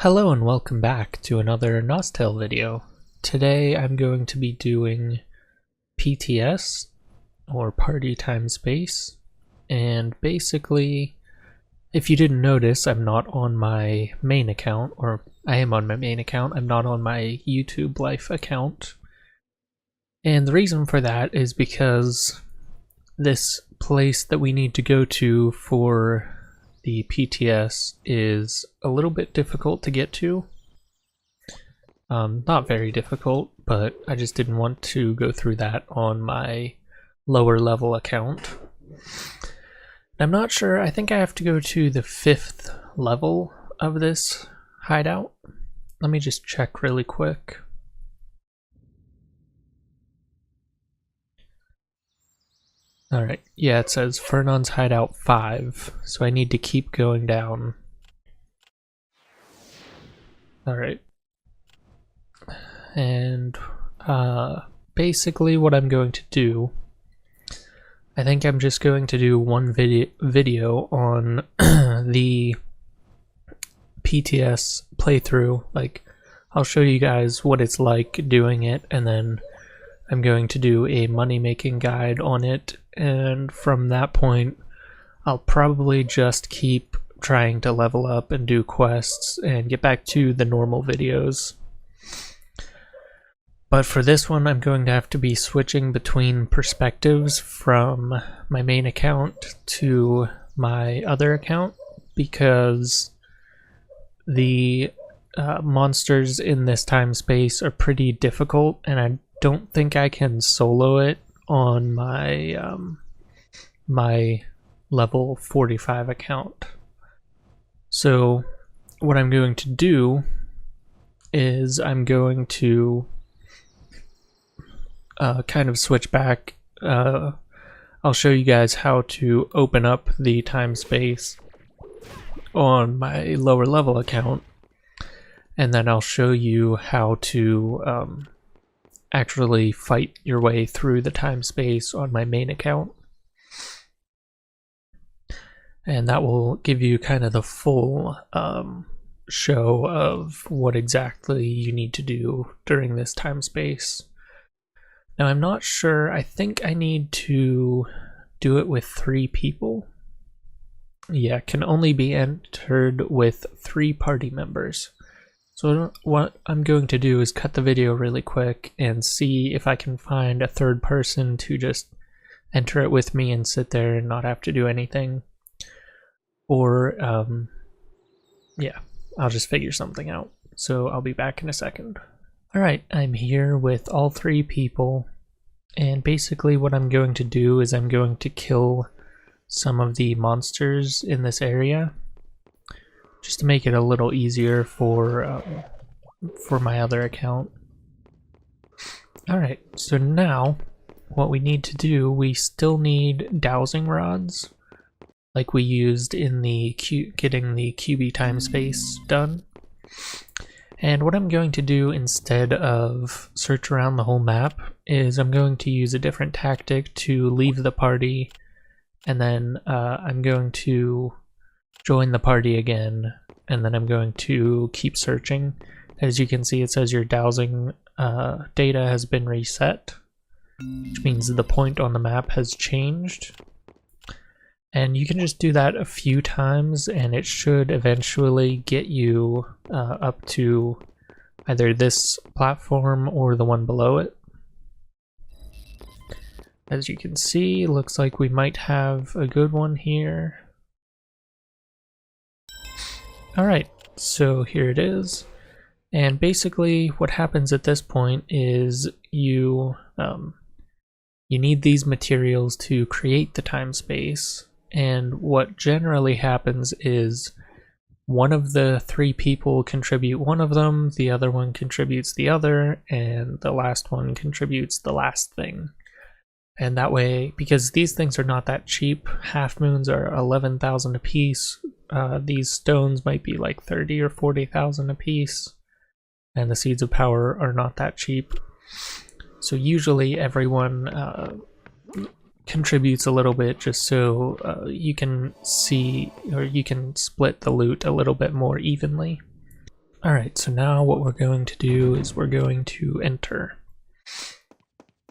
Hello and welcome back to another Nostale video. Today I'm going to be doing PTS, or Party Time Space, and basically, if you didn't notice, I'm not on my main account, or I am on my main account, I'm not on my YouTube Life account. And the reason for that is because this place that we need to go to for the PTS is a little bit difficult to get to. Not very difficult, but I just didn't want to go through that on my lower level account. I'm not sure, I think I have to go to the 5th level of this hideout. Let me just check really quick. Alright, yeah, it says Fernon's Hideout 5, so I need to keep going down. Alright. And basically what I'm going to do, I think I'm just going to do one video on the PTS playthrough. Like, I'll show you guys what it's like doing it, and then I'm going to do a money-making guide on it, and from that point, I'll probably just keep trying to level up and do quests and get back to the normal videos. But for this one, I'm going to have to be switching between perspectives from my main account to my other account, because the monsters in this time space are pretty difficult, and I don't think I can solo it on my my level 45 account. So what I'm going to do is I'm going to kind of switch back. I'll show you guys how to open up the time space on my lower level account, and then I'll show you how to actually fight your way through the time space on my main account. And that will give you kind of the full show of what exactly you need to do during this time space. Now, I'm not sure, I think I need to do it with 3 people. Yeah, can only be entered with 3 party members. So what I'm going to do is cut the video really quick and see if I can find a third person to just enter it with me and sit there and not have to do anything. Or, yeah, I'll just figure something out. So I'll be back in a second. Alright, I'm here with all 3 people, and basically what I'm going to do is I'm going to kill some of the monsters in this area, just to make it a little easier for my other account. Alright, so now what we need to do, we still need dowsing rods, like we used in the getting the QB time space done. And what I'm going to do instead of search around the whole map is I'm going to use a different tactic to leave the party, and then I'm going to join the party again, and then I'm going to keep searching. As you can see, it says your dowsing data has been reset, which means the point on the map has changed. And you can just do that a few times, and it should eventually get you up to either this platform or the one below it. As you can see, looks like we might have a good one here. Alright, so here it is. And basically what happens at this point is you need these materials to create the time space. And what generally happens is one of the 3 people contribute one of them, the other one contributes the other, and the last one contributes the last thing. And that way, because these things are not that cheap, half moons are 11,000 a piece. These stones might be like 30 or 40,000 a piece, and the seeds of power are not that cheap. So usually everyone contributes a little bit, just so you can see, or you can split the loot a little bit more evenly. Alright, so now what we're going to do is we're going to enter.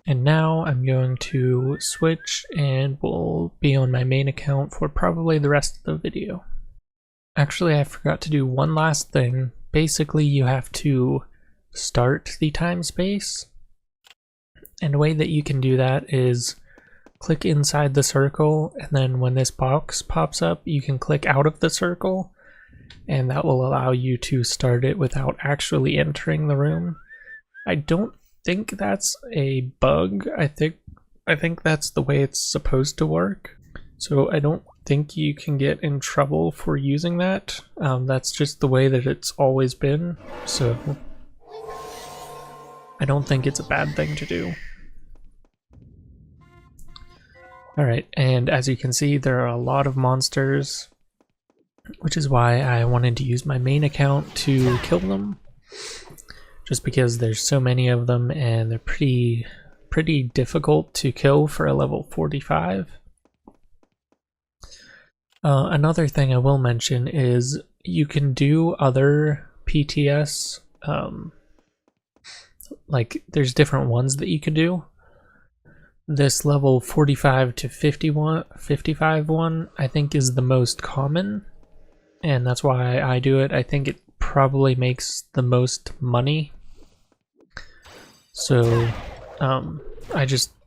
And now I'm going to switch and we'll be on my main account for probably the rest of the video. Actually, I forgot to do one last thing. Basically, you have to start the time space. And a way that you can do that is click inside the circle, and then when this box pops up, you can click out of the circle, and that will allow you to start it without actually entering the room. I don't think that's a bug. I think that's the way it's supposed to work. So I don't think you can get in trouble for using that. That's just the way that it's always been. So I don't think it's a bad thing to do. Alright, and as you can see, there are a lot of monsters, which is why I wanted to use my main account to kill them. Just because there's so many of them and they're pretty difficult to kill for a level 45. Another thing I will mention is you can do other PTS, like there's different ones that you can do. This level 45 to 55 one I think is the most common, and that's why I do it. I think it probably makes the most money. So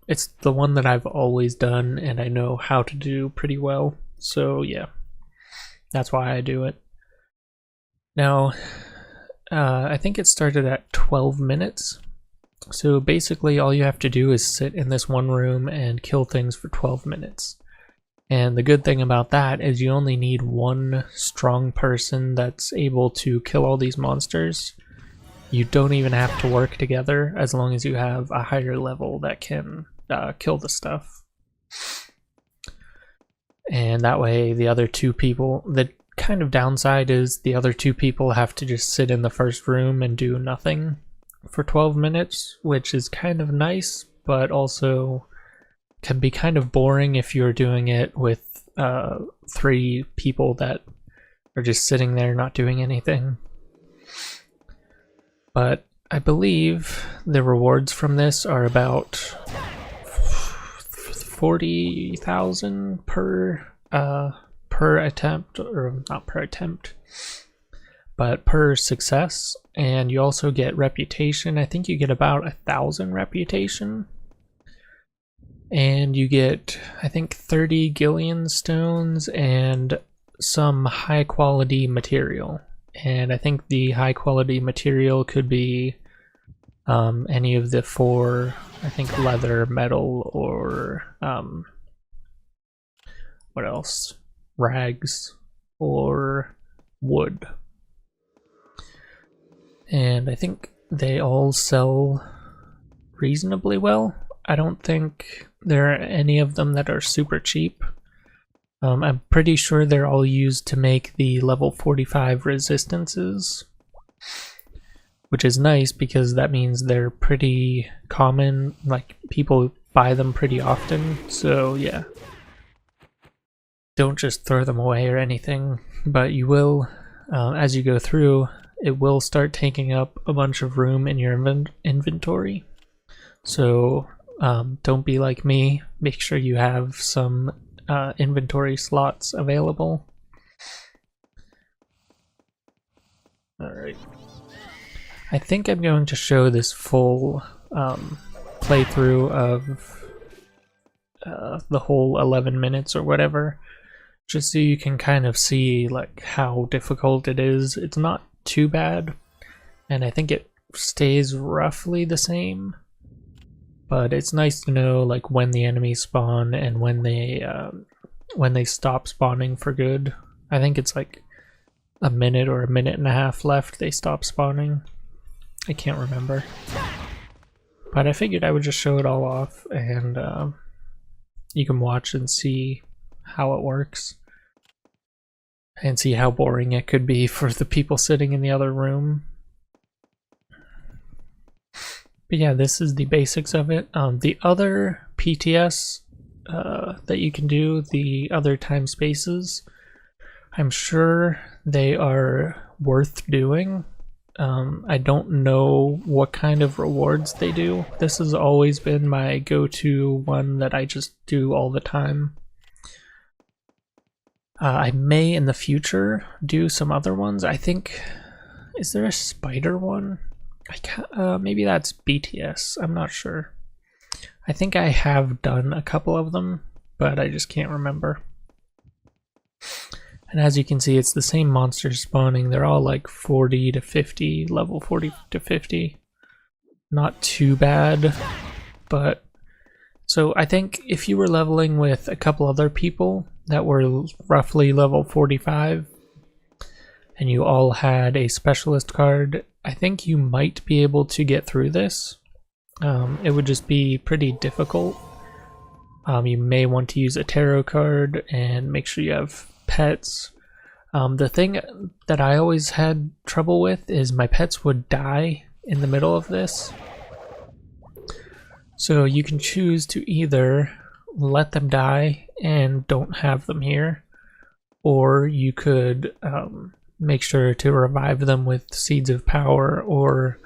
it's the one that I've always done and I know how to do pretty well. So yeah, that's why I do it. Now, I think it started at 12 minutes. So basically all you have to do is sit in this one room and kill things for 12 minutes. And the good thing about that is you only need one strong person that's able to kill all these monsters. You don't even have to work together as long as you have a higher level that can kill the stuff. And that way the other two people, the kind of downside is the other two people have to just sit in the first room and do nothing for 12 minutes, which is kind of nice, but also can be kind of boring if you're doing it with 3 people that are just sitting there not doing anything. But I believe the rewards from this are about 40,000 per attempt, or not per attempt, but per success. And you also get reputation. I think you get about 1,000 reputation. And you get, I think, 30 Gillian stones and some high quality material. And I think the high quality material could be any of the 4, I think, leather, metal, or what else? Rags or wood. And I think they all sell reasonably well. I don't think there are any of them that are super cheap. I'm pretty sure they're all used to make the level 45 resistances, which is nice because that means they're pretty common, like people buy them pretty often. So yeah, don't just throw them away or anything, but you will, as you go through, it will start taking up a bunch of room in your inventory. So don't be like me, make sure you have some inventory slots available. Alright. I think I'm going to show this full playthrough of the whole 11 minutes or whatever, just so you can kind of see like how difficult it is. It's not too bad, and I think it stays roughly the same, but it's nice to know like when the enemies spawn and when they stop spawning for good. I think it's like a minute or a minute and a half left they stop spawning. I can't remember, but I figured I would just show it all off, and you can watch and see how it works and see how boring it could be for the people sitting in the other room. But yeah, this is the basics of it. The other PTS that you can do, the other time spaces, I'm sure they are worth doing. I don't know what kind of rewards they do. This has always been my go-to one that I just do all the time. I may in the future do some other ones. I think, is there a spider one? I can't, maybe that's BTS. I'm not sure. I think I have done a couple of them, but I just can't remember. And as you can see, it's the same monsters spawning. They're all like 40 to 50, level 40 to 50. Not too bad, but so I think if you were leveling with a couple other people that were roughly level 45 and you all had a specialist card, I think you might be able to get through this. It would just be pretty difficult. You may want to use a tarot card and make sure you have pets. The thing that I always had trouble with is my pets would die in the middle of this. So you can choose to either let them die and don't have them here, or you could make sure to revive them with Seeds of Power or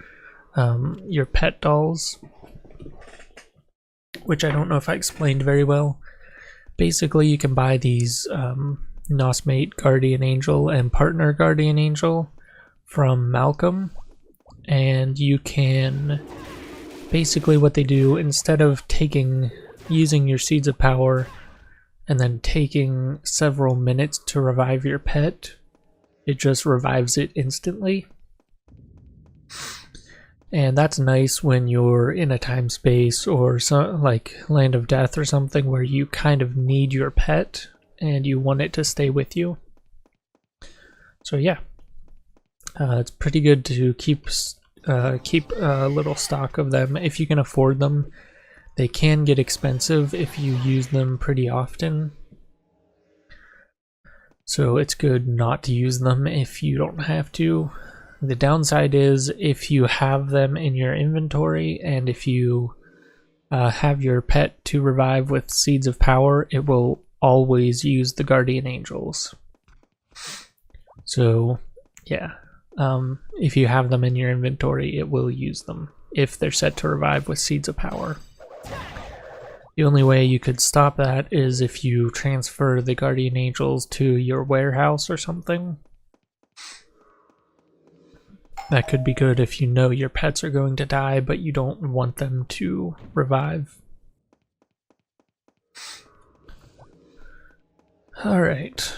your pet dolls, which I don't know if I explained very well. Basically, you can buy these Nostale Guardian Angel and Partner Guardian Angel from Malcolm, and you can basically what they do, instead of using your Seeds of Power and then taking several minutes to revive your pet, it just revives it instantly. And that's nice when you're in a time space or like Land of Death or something where you kind of need your pet and you want it to stay with you. So yeah, it's pretty good to keep a little stock of them if you can afford them. They can get expensive if you use them pretty often, so it's good not to use them if you don't have to. The downside is if you have them in your inventory and if you have your pet to revive with Seeds of Power, it will always use the Guardian Angels. So yeah, if you have them in your inventory, it will use them if they're set to revive with Seeds of Power. The only way you could stop that is if you transfer the Guardian Angels to your warehouse or something. That could be good if you know your pets are going to die, but you don't want them to revive. Alright,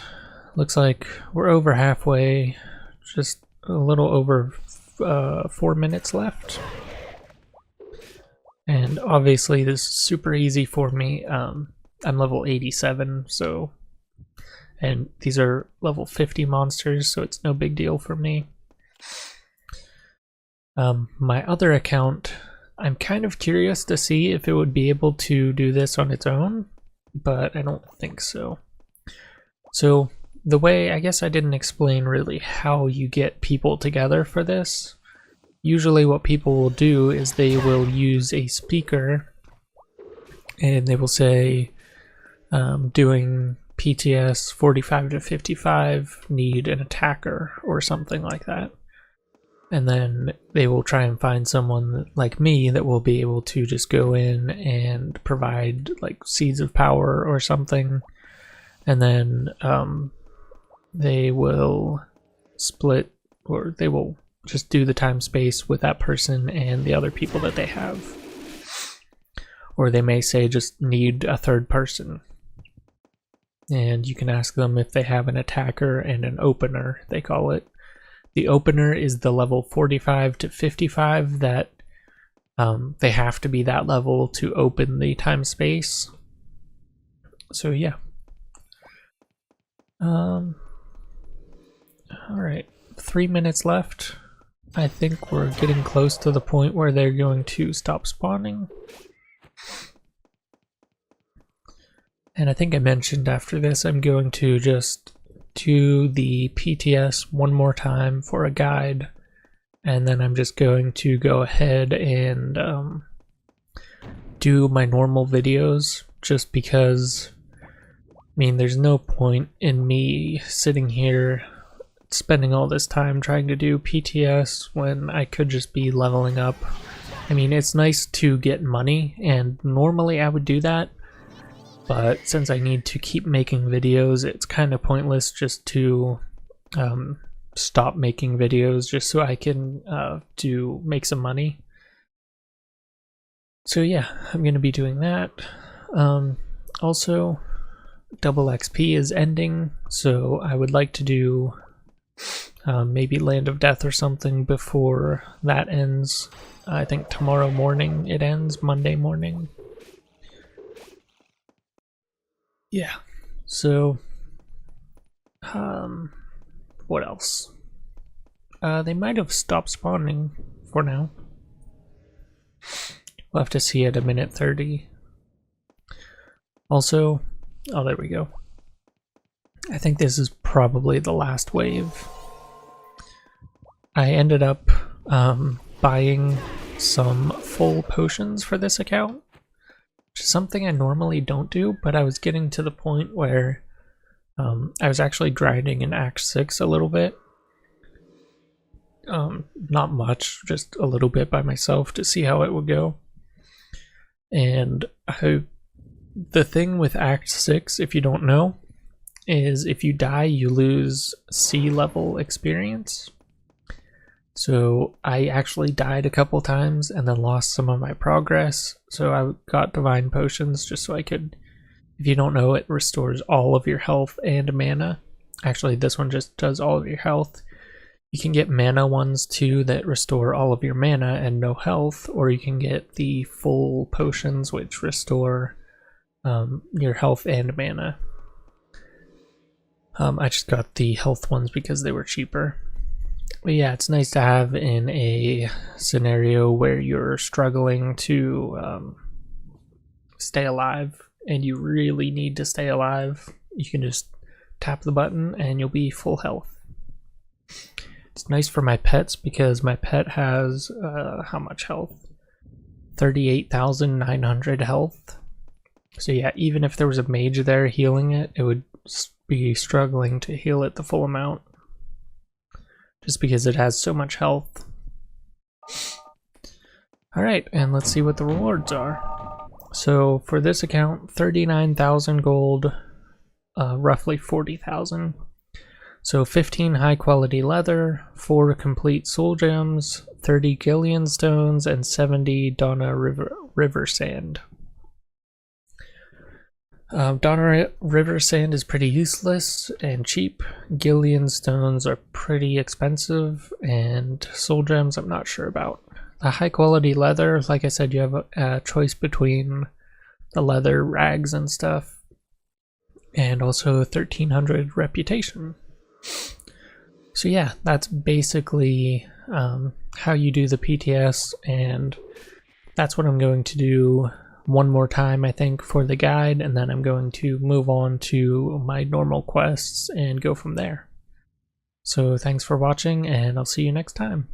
looks like we're over halfway, just a little over 4 minutes left. And obviously this is super easy for me. I'm level 87, so, and these are level 50 monsters, so it's no big deal for me. My other account, I'm kind of curious to see if it would be able to do this on its own, but I don't think so. So the way, I guess I didn't explain really how you get people together for this. Usually what people will do is they will use a speaker and they will say, doing PTS 45 to 55, need an attacker or something like that. And then they will try and find someone like me that will be able to just go in and provide like Seeds of Power or something. And then they will split, or they will just do the time space with that person and the other people that they have. Or they may say just need a third person. And you can ask them if they have an attacker and an opener, they call it. The opener is the level 45 to 55 that they have to be that level to open the time space. So yeah. Alright, 3 minutes left. I think we're getting close to the point where they're going to stop spawning. And I think I mentioned after this I'm going to just do the PTS one more time for a guide, and then I'm just going to go ahead and do my normal videos, just because, I mean, there's no point in me sitting here spending all this time trying to do PTS when I could just be leveling up. I mean, it's nice to get money, and normally I would do that, but since I need to keep making videos, it's kind of pointless just to stop making videos just so I can make some money. So yeah, I'm going to be doing that. Also, double XP is ending, so I would like to do maybe Land of Death or something before that ends. I think tomorrow morning it ends, Monday morning. Yeah, so what else? They might have stopped spawning for now. We'll have to see at a minute 30. Also, oh, there we go. I think this is probably the last wave. I ended up buying some full potions for this account, which is something I normally don't do, but I was getting to the point where I was actually grinding in Act 6 a little bit. Not much, just a little bit by myself to see how it would go. And the thing with Act 6, if you don't know, is if you die, you lose sea level experience. So I actually died a couple times and then lost some of my progress. So I got divine potions just so I could, if you don't know, it restores all of your health and mana. Actually, this one just does all of your health. You can get mana ones too that restore all of your mana and no health, or you can get the full potions which restore your health and mana. I just got the health ones because they were cheaper. But yeah, it's nice to have in a scenario where you're struggling to stay alive and you really need to stay alive. You can just tap the button and you'll be full health. It's nice for my pets because my pet has how much health? 38,900 health. So yeah, even if there was a mage there healing it, it would be struggling to heal it the full amount. Just because it has so much health. Alright, and let's see what the rewards are. So for this account, 39,000 gold, roughly 40,000. So 15 high quality leather, 4 complete soul gems, 30 Gillian stones, and 70 Donna river sand. Donna river sand is pretty useless and cheap. Gillian stones are pretty expensive, and soul gems I'm not sure about. The high quality leather, like I said, you have a choice between the leather rags and stuff, and also 1300 reputation. So yeah, that's basically how you do the PTS, and that's what I'm going to do one more time, I think, for the guide, and then I'm going to move on to my normal quests and go from there. So thanks for watching, and I'll see you next time.